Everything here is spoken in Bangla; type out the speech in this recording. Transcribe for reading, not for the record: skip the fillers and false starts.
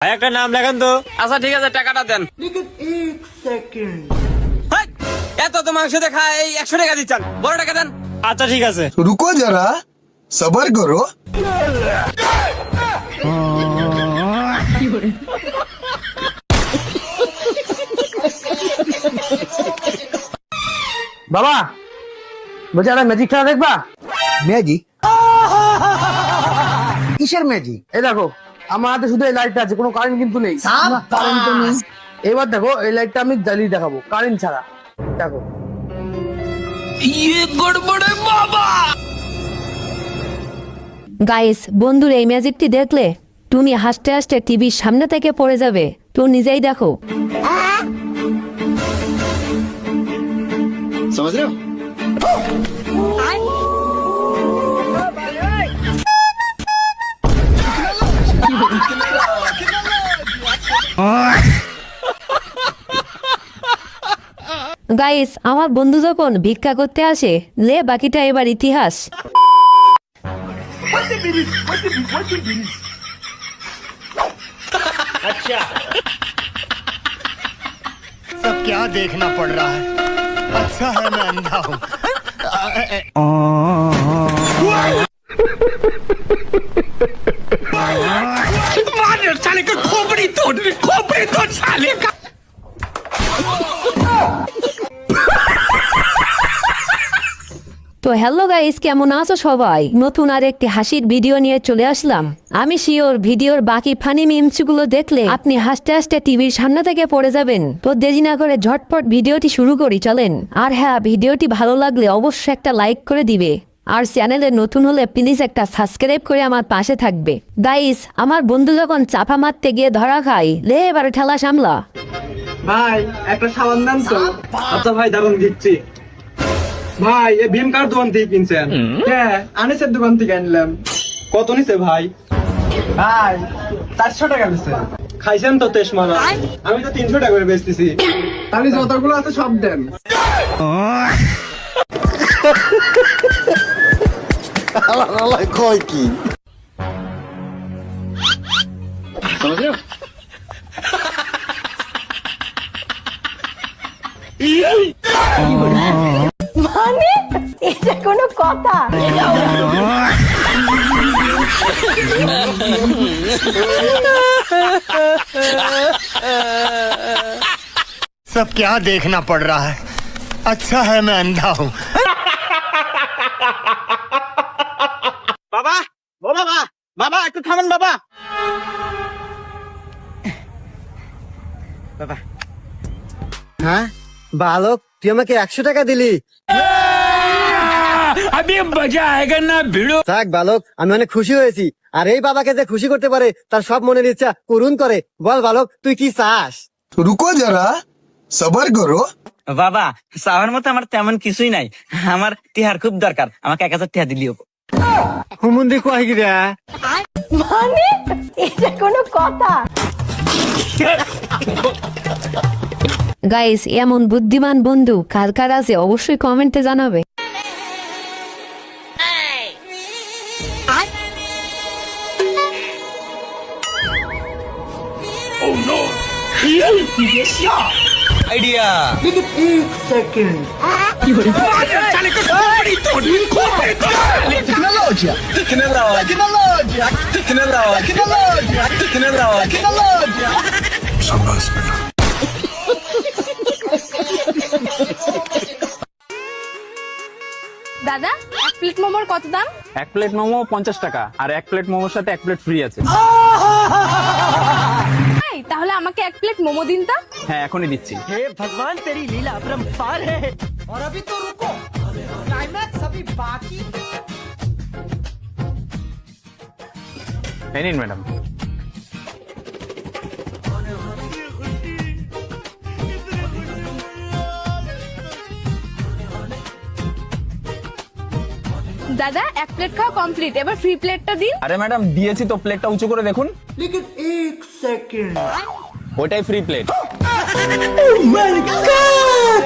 ভাই একটা নাম লেখান তো। আচ্ছা ঠিক আছে, টাকাটা দেন। এত তো মাংস দেখা এই 100 টাকা দিচ্ছেন, বড় টাকা দেন। আচ্ছা ঠিক আছে। रुको जरा सबर करो। বাবা বলছি একটা ম্যাজিক খেলা দেখবা? ম্যাজিক? কিসের ম্যাজিক? এই দেখো আমার হাতে শুধু এই লাইটটা আছে, কোনো কারেন্ট কিন্তু নেই। কারেন্ট তো নেই। এবার দেখো এই লাইটটা আমি জ্বালিয়ে দেখাবো কারেন্ট ছাড়া। দেখো গাইস, বন্ধুর এই ম্যাজিকটি দেখলে তুমি হাসতে হাসতে টিভির সামনে থেকে পড়ে যাবে। তো নিজেই দেখো। समझ रहे हो? গাইস, আমার বন্ধু যখন ভিক্ষা করতে আসে, লে বাকিটা এবার ইতিহাস। सब क्या देखना पड़ रहा है? अच्छा है मैं अंधा हूँ। साले का खोपड़ी तोड़ साले का। তো হ্যালো গাইস, কেমন আছো সবাই? নতুন আর একটি হাসির ভিডিও নিয়ে চলে আসলাম। আমি শিওর ভিডিওর বাকি ফানি মিমসগুলো দেখলে আপনি হাসতে হাসতে টিভির সামনে থেকে পড়ে যাবেন। তো দেরি না করে ঝটপট ভিডিওটি শুরু করি, চলেন। আর হ্যাঁ, ভিডিওটি ভালো লাগলে অবশ্যই একটা লাইক করে দিবে। আর চ্যানেলে নতুন হলে প্লিজ একটা সাবস্ক্রাইব করে আমার পাশে থাকবে। গাইস, আমার বন্ধু যখন চাপা মারতে গিয়ে ধরা খায়, লে এবারে ঠেলা সামলা। ভাই একটা সাবান দেন তো। আচ্ছা ভাই দারুন দিচ্ছি। ভাই এই ভীম কার দোকান থেকে কিনছেন? হ্যাঁ, আনিসের দোকান থেকে আনলাম। কত নিছে ভাই? ভাই 400 টাকা দিচ্ছে। খাইছেন তো তেস মারা? আমি তো 300 টাকা করে বেচতেছি। তাহলে যতগুলো আছে সব দেন। কয় কি? মানে এটা কোনো কথা? सब क्या देखना पड़ रहा है? अच्छा है मैं अंधा हूँ। বাবা, ও বাবা, বাবা একটু থামেন বাবা। হ্যাঁ বালক, তুই আমাকে 100 টাকা দিলি। থাক বালক, আমি অনেক খুশি হয়েছি। আর এই বাবাকে যে খুশি করতে পারে তার সব মনের ইচ্ছা পূরণ করে। বল বালক, তুই কি চাস? रुको जरा सबर करो। বাবা, চাওয়ার মতো আমার তেমন কিছুই নাই। আমার টিহার খুব দরকার, আমাকে 1000 টাকা দিলিও। হুমুন্দি কয় কি রে? মানে এটা কোনো কথা? গাইস, এমন বুদ্ধিমান বন্ধু কার কার আছে অবশ্যই কমেন্টে জানাবে। আইডিয়া। साले का खोपड़ी तोड़ দাদা, এক প্লেট মোমোর কত দাম? এক প্লেট মোমো 50 টাকা, আর এক প্লেট মোমোর সাথে এক প্লেট ফ্রি আছে। এই, তাহলে আমাকে এক প্লেট মোমো দিন তো। হ্যাঁ, এখনই দিচ্ছি। হে ভগবান, তেরি লীলা अपरंपार है। और अभी तो रुको, क्लाइमैक्स अभी बाकी। এই নিন ম্যাডাম। দাদা, এক প্লেট খাওয়া কমপ্লিট, এবার ফ্রি প্লেটটা দিন। আরে ম্যাডাম, দিয়েছি তো, প্লেটটা উঁচু করে দেখুন। ওটাই free plate. Oh my God!